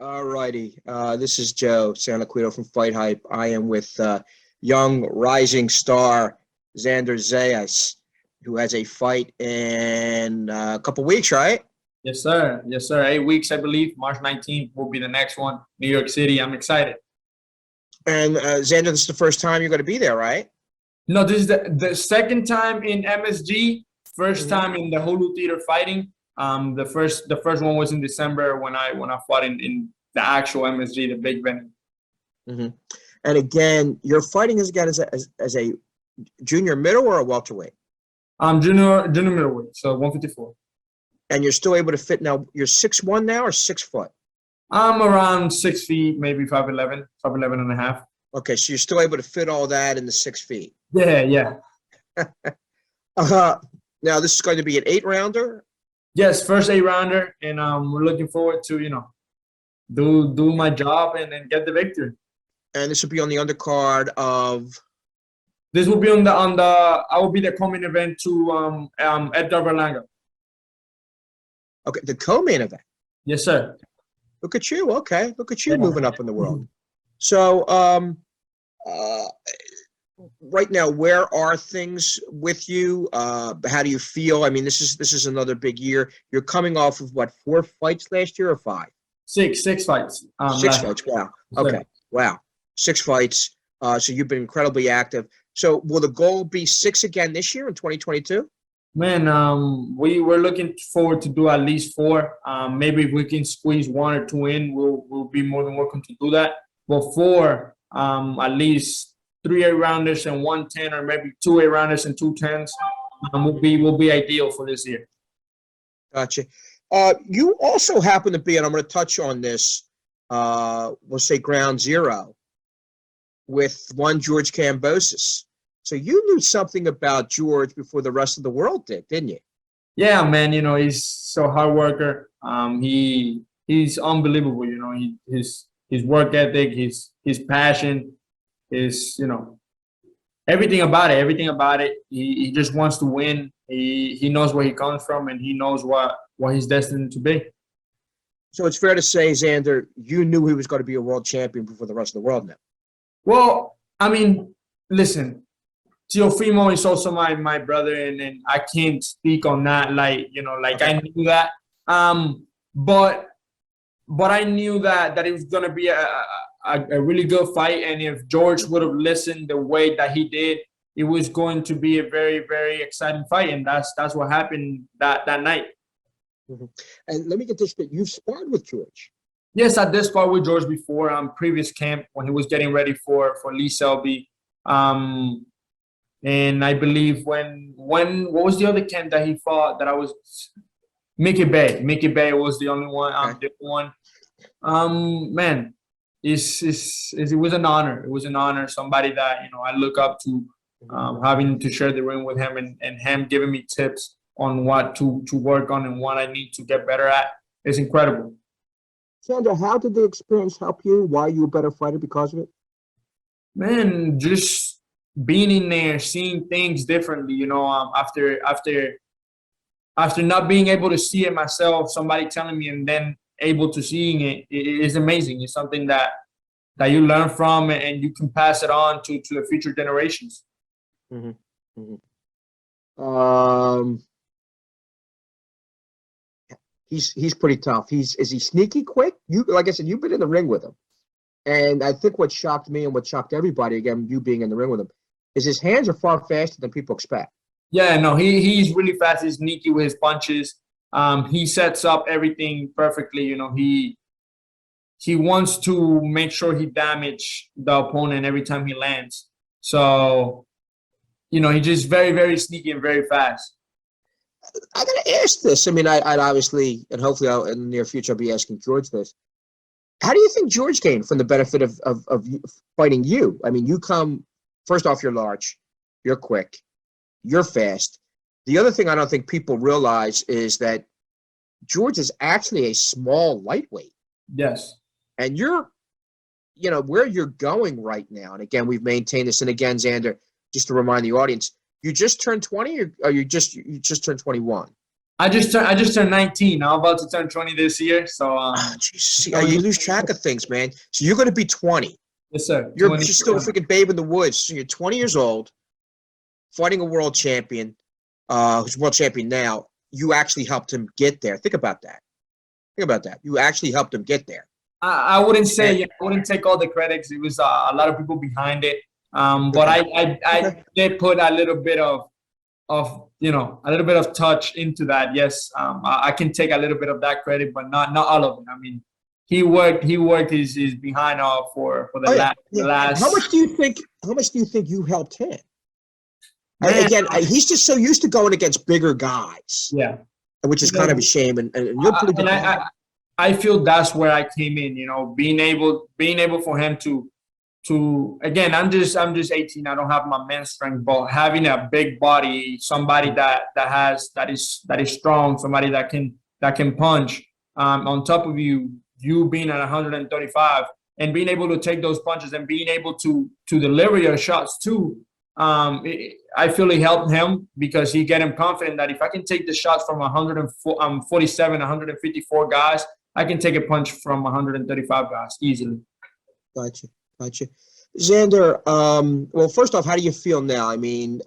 All righty. This is Joe Santoliquito from FightHype. I am with young rising star Xander Zayas, who has a fight in a couple weeks, right? Yes, sir. Yes, sir. 8 weeks, I believe. March 19th will be the next one. New York City. I'm excited. And Xander, this is the first time you're going to be there, right? No, this is the second time in MSG. First time in the Hulu Theater fighting. The first one was in December when I fought in the actual MSG, the big venue. And again, you're fighting as a junior middle or a welterweight? Junior middleweight, so 154. And you're still able to fit now. You're 6'1" now or 6 foot? I'm around 6 feet, maybe 5'11", 5'11 and a half. Okay, so you're still able to fit all that in the 6 feet. Yeah. Now this is going to be an 8-rounder. Yes, first 8-rounder, and we're looking forward to do my job and get the victory. And this will be on the undercard of. This will be on the I will be the co-main event to Edgar Berlanga. Okay, the co-main event. Yes, sir. Look at you. Okay, look at you moving up in the world. So, right now, where are things with you? How do you feel? I mean, this is another big year. You're coming off of what, 4 fights last year or 5? Six fights. 6 fights. Wow. Okay. Wow. 6 fights. So you've been incredibly active. So will the goal be 6 again this year in 2022? Man, we're looking forward to do at least 4. Maybe if we can squeeze 1 or 2 in, we'll be more than welcome to do that. But 4, at least 3 8-rounders and 1 10, or maybe 2 8-rounders and 2 10s, will be ideal for this year. Gotcha. You also happen to be, and I'm going to touch on this, we'll say ground zero, with one George Kambosos. So you knew something about George before the rest of the world did, didn't you? Yeah, man. He's so hard worker. He's unbelievable. His work ethic, his passion, everything about it. He just wants to win. He knows where he comes from, and he knows what he's destined to be. So it's fair to say, Xander, you knew he was going to be a world champion before the rest of the world knew. Well, I mean, listen, Teofimo is also my brother, and I can't speak on that. Okay. I knew that. But I knew that it was going to be a really good fight, and if George would have listened the way that he did, it was going to be a very, very exciting fight, and that's what happened that night. And let me get this straight. You've sparred with George. Yes, I did spar with George before, previous camp when he was getting ready for Lee Selby. And I believe when what was the other camp that he fought that I was Mickey Bay. Mickey Bay was the only one. Man, it was an honor. It was an honor. Somebody that I look up to, having to share the ring with him, and him giving me tips on what to work on and what I need to get better at. It's incredible. Xander, how did the experience help you? Why are you a better fighter because of it? Man, just being in there, seeing things differently. After not being able to see it myself, somebody telling me and then able to seeing it is amazing. It's something that you learn from, and you can pass it on to the future generations. He's pretty tough. Is he sneaky quick? Like I said, you've been in the ring with him. And I think what shocked me and what shocked everybody, again, you being in the ring with him, is his hands are far faster than people expect. Yeah, no, he's really fast. He's sneaky with his punches. He sets up everything perfectly. He wants to make sure he damage the opponent every time he lands. So, he's just very, very sneaky and very fast. I got to ask this. I mean, I'd obviously, and hopefully in the near future, I'll be asking George this. How do you think George gained from the benefit of fighting you? I mean, you come, first off, you're large, you're quick, you're fast. The other thing I don't think people realize is that George is actually a small lightweight. Yes. And you're, where you're going right now. And again, we've maintained this. And again, Xander, just to remind the audience, you just turned 20 or you just turned 21? I just turned 19. I'm about to turn 20 this year. So See, you lose track of things, man. So you're going to be 20. yes, sir. You're 20. just still a freaking babe in the woods. So you're 20 years old, fighting a world champion, who's world champion now. You actually helped him get there. Think about that. Think about that. You actually helped him get there. I wouldn't say, I wouldn't take all the credits. It was a lot of people behind it. But I did put a little bit of a little bit of touch into that. Yes, I can take a little bit of that credit, but not all of it. I mean, he worked his behind for the last. How much do you think you helped him? Again, he's just so used to going against bigger guys. Yeah, which is kind of a shame. And you're pretty good. I feel that's where I came in. Being able for him to again, I'm just 18. I don't have my men's strength, but having a big body, somebody that is strong, somebody that can punch, on top of you being at 135 and being able to take those punches and being able to deliver your shots too. I feel it helped him because he get him confident that if I can take the shots from 147, 154 guys, I can take a punch from 135 guys easily. Gotcha. Xander, well, first off, how do you feel now? I mean,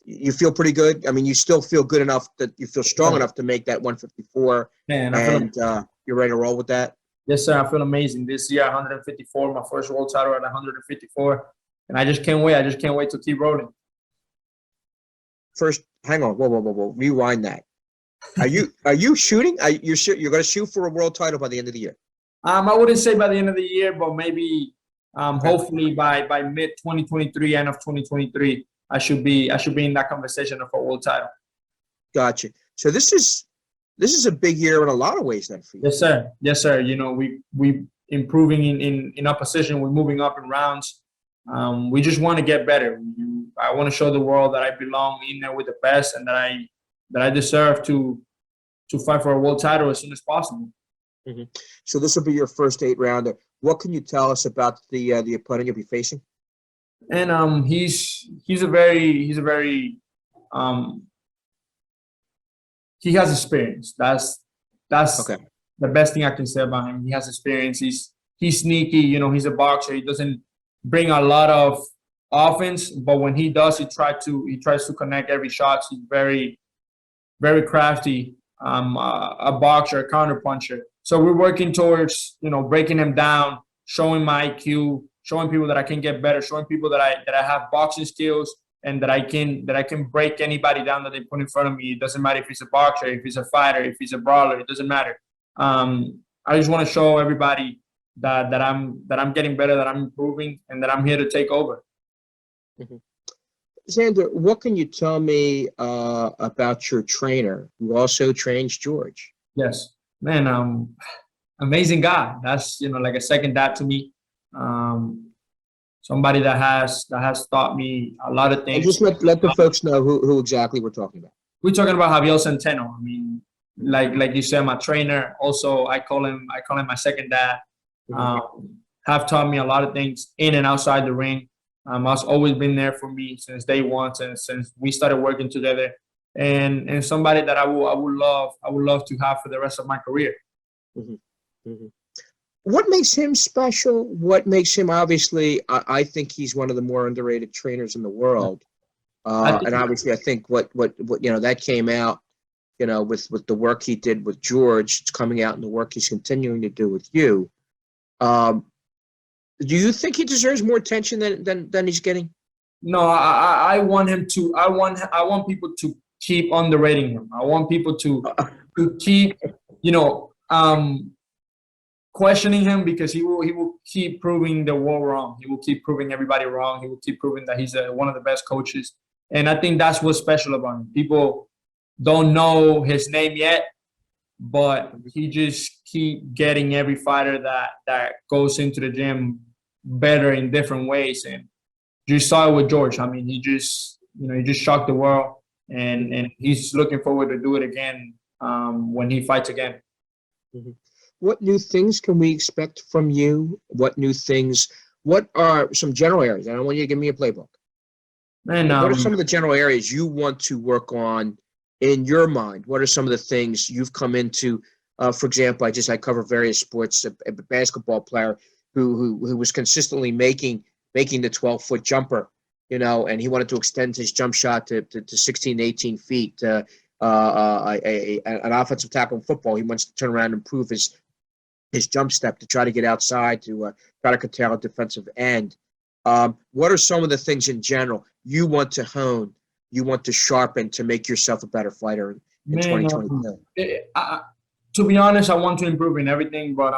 you feel pretty good? I mean, you still feel good enough that you feel strong enough to make that 154, you're ready to roll with that? Yes, sir. I feel amazing. This year, 154, my first world title at 154. And I just can't wait. I just can't wait to keep rolling. First, hang on. Whoa. Rewind that. Are you shooting? You're going to shoot for a world title by the end of the year? I wouldn't say by the end of the year, but maybe hopefully by mid 2023, end of 2023, I should be in that conversation of a world title. Gotcha. So this is a big year in a lot of ways then for you. Yes, sir. We improving in opposition. We're moving up in rounds. We just want to get better. I want to show the world that I belong in there with the best and that I deserve to fight for a world title as soon as possible. Mm-hmm. So this will be your first 8-rounder. What can you tell us about the opponent you'll be facing? And he's a very he has experience. That's okay. The best thing I can say about him. He has experience. He's sneaky. He's a boxer. He doesn't bring a lot of offense, but when he does, he tries to connect every shot. He's very, very crafty. A boxer, a counter puncher. So we're working towards breaking him down, showing my IQ, showing people that I can get better, showing people that I have boxing skills and that I can break anybody down that they put in front of me. It doesn't matter if he's a boxer, if he's a fighter, if he's a brawler. It doesn't matter. I just want to show everybody that I'm getting better, that I'm improving, and that I'm here to take over. Mm-hmm. Xander, what can you tell me about your trainer who also trains George? Yes, man, amazing guy. That's like a second dad to me. Somebody that has taught me a lot of things. And just let the folks know who exactly we're talking about. We're talking about Javier Centeno. I mean, like you said, my trainer. Also, I call him my second dad. Have taught me a lot of things in and outside the ring. Has always been there for me since day one, since we started working together, and somebody that I would love to have for the rest of my career. Mm-hmm. Mm-hmm. What makes him special? What makes him, obviously, I think he's one of the more underrated trainers in the world. And obviously, I think what that came out, with the work he did with George, it's coming out in the work he's continuing to do with you. Do you think he deserves more attention than he's getting? No, I want him to. I want people to keep underrating him. I want people to keep, questioning him, because he will keep proving the world wrong. He will keep proving everybody wrong. He will keep proving that he's one of the best coaches. And I think that's what's special about him. People don't know his name yet, but he just keep getting every fighter that goes into the gym better in different ways. And you saw it with George. I mean, he just shocked the world, and he's looking forward to do it again when he fights again. Mm-hmm. What new things can we expect from you? What are some general areas? I don't want you to give me a playbook. And what are some of the general areas you want to work on in your mind, what are some of the things you've come into? For example, I cover various sports. A basketball player who was consistently making the 12-foot jumper, and he wanted to extend his jump shot to 16, 18 feet. An offensive tackle in football, he wants to turn around and improve his jump step to try to get outside to try to curtail a defensive end. What are some of the things in general you want to hone, you want to sharpen to make yourself a better fighter in 2022? To be honest, I want to improve in everything, but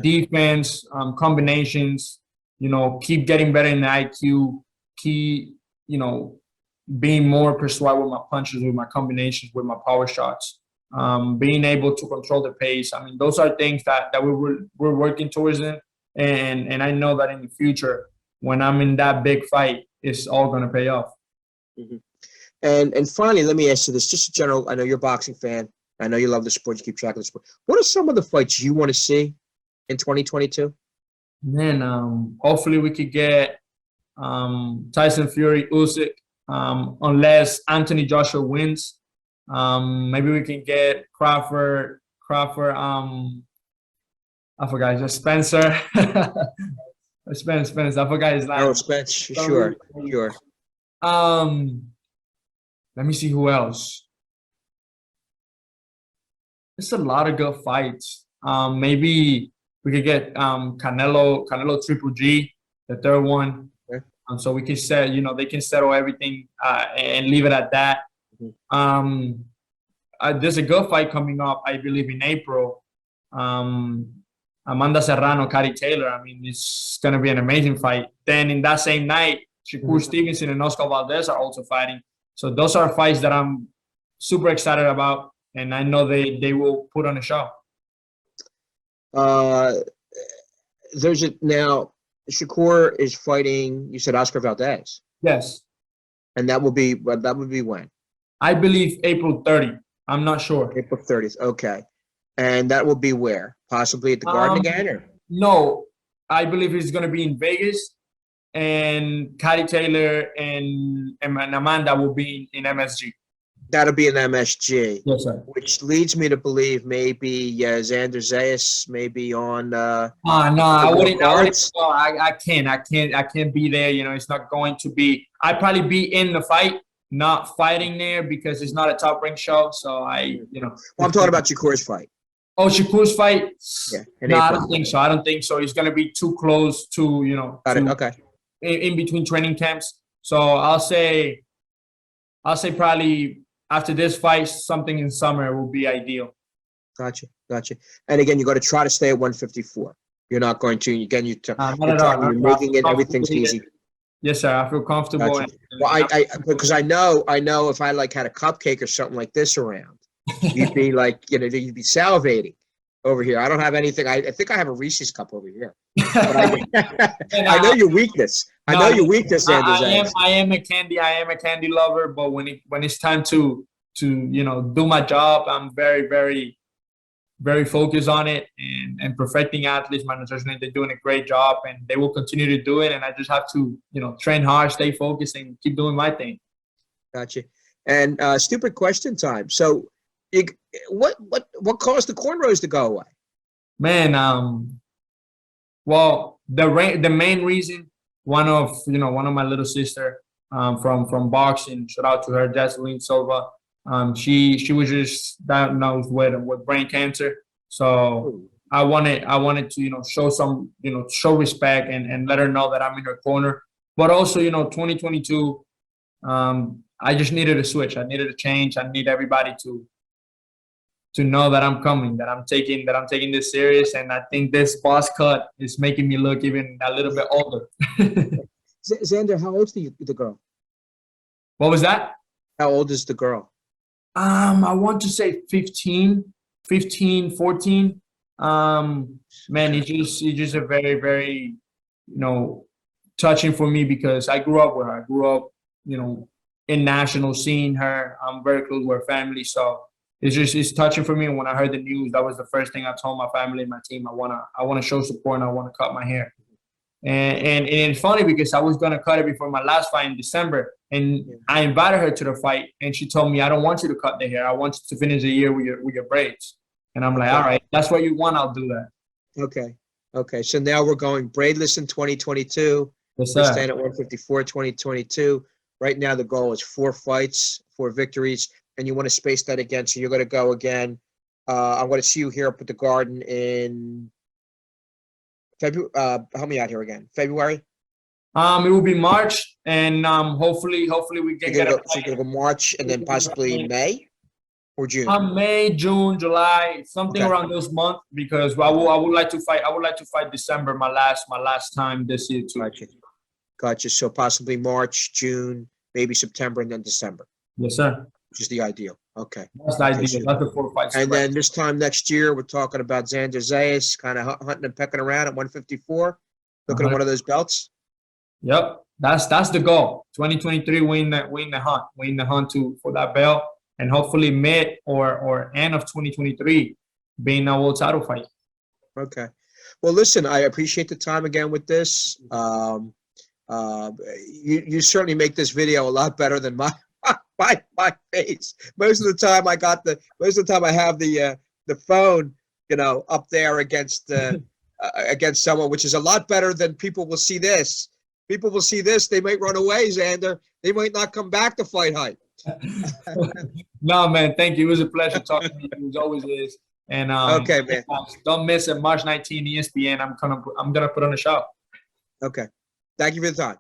defense, combinations, keep getting better in the IQ, keep, being more persuasive with my punches, with my combinations, with my power shots, being able to control the pace. I mean, those are things that we're working towards it. And I know that in the future, when I'm in that big fight, it's all going to pay off. Mm-hmm. And finally, let me ask you this, just in general. I know you're a boxing fan. I know you love the sport. You keep track of the sport. What are some of the fights you want to see in 2022? Man, hopefully we could get Tyson Fury, Usyk, unless Anthony Joshua wins. Maybe we can get Crawford. I forgot. Just Spencer. Spence. I forgot his name. Oh, Spence. Sure. Let me see who else. There's a lot of good fights. Maybe we could get Canelo Triple G, the third one. Okay. So we can they can settle everything and leave it at that. Mm-hmm. There's a good fight coming up, I believe, in April. Amanda Serrano, Cady Taylor. I mean, it's going to be an amazing fight. Then in that same night, Shakur Stevenson and Oscar Valdez are also fighting. So those are fights that I'm super excited about, and I know they will put on a show. Now Shakur is fighting. You said Oscar Valdez. Yes. And that would be when? I believe April 30th. I'm not sure. April 30th. Okay. And that will be where? Possibly at the Garden again, or? No, I believe it's going to be in Vegas, and Cady Taylor and Amanda will be in MSG. That'll be in MSG. Yes, sir. Which leads me to believe maybe Xander Zayas may be on. No, I wouldn't. I can't be there. It's not going to be. I'd probably be in the fight, not fighting there because it's not a top rank show. So Well, I'm talking about Shakur's fight. Oh, Shakur's fight? Yeah. No, I don't think so. It's going to be too close to, Got it. Okay. In between training camps. So I'll say probably after this fight, something in summer will be ideal. Gotcha. And again, you got to try to stay at 154. You're not going to. Again, you're making it. Everything's easy. Yes, sir. I feel comfortable. Gotcha. Well, because I know if I had a cupcake or something like this around, you'd be you'd be salivating over here. I don't have anything. I think I have a Reese's cup over here. But I know your weakness. I know your weakness, Xander. I am a candy lover. But when it's time to do my job, I'm very, very, very focused on it and perfecting athletes. My nutritionist, they're doing a great job, and they will continue to do it. And I just have to train hard, stay focused, and keep doing my thing. Gotcha. And stupid question time. So, what caused the cornrows to go away? Man, well, the main reason, one of my little sister from boxing, shout out to her, Jocelyn Silva. She was just diagnosed with brain cancer. So I wanted to show respect and let her know that I'm in her corner. But also 2022, I just needed a switch. I needed a change. I need everybody to know that I'm coming, that I'm taking this serious, and I think this boss cut is making me look even a little bit older. Xander, how old is the girl? What was that? How old is the girl? I want to say 15, 14. Man, it's just a very, very, touching for me because I grew up with her. I grew up, in national, seeing her. I'm very close with her family, so it's touching for me. And when I heard the news, that was the first thing I told my family and my team. I wanna show support and I wanna cut my hair. And it's funny because I was gonna cut it before my last fight in December, and I invited her to the fight, and she told me, "I don't want you to cut the hair. I want you to finish the year with your braids." And I'm like, "All right, that's what you want. I'll do that." Okay. Okay. So now we're going braidless in 2022. Yes, We sir. stand at 154, 2022. Right now, the goal is 4 fights, 4 victories, and you want to space that again. So you're going to go again. I'm going to see you here up at the Garden in February. Help me out here again. February. It will be March, and hopefully we can get So a you're going to go March and then possibly May or June. May, June, July, something Okay. around those months, because I would like to fight. I would like to fight December, my last time this year too. Gotcha. So possibly March, June, maybe September, and then December, Yes, sir. which is the ideal. Okay. That's the idea. so- That's the 4 fights. And then this time next year, we're talking about Xander Zayas kind of hunting and pecking around at 154, looking at one of those belts. Yep, that's the goal. 2023, win the hunt for that belt, and hopefully mid or end of 2023 being a world title fight. Okay. Well, listen, I appreciate the time again with this. You certainly make this video a lot better than my face. Most of the time I have the phone, up there against against someone, which is a lot better than people will see this. People will see this, they might run away, Xander. They might not come back to FightHype. No, man, thank you. It was a pleasure talking to you. It always is. And Okay, man. Don't miss it. March 19, ESPN. I'm gonna put on a show. Okay. Thank you for the time.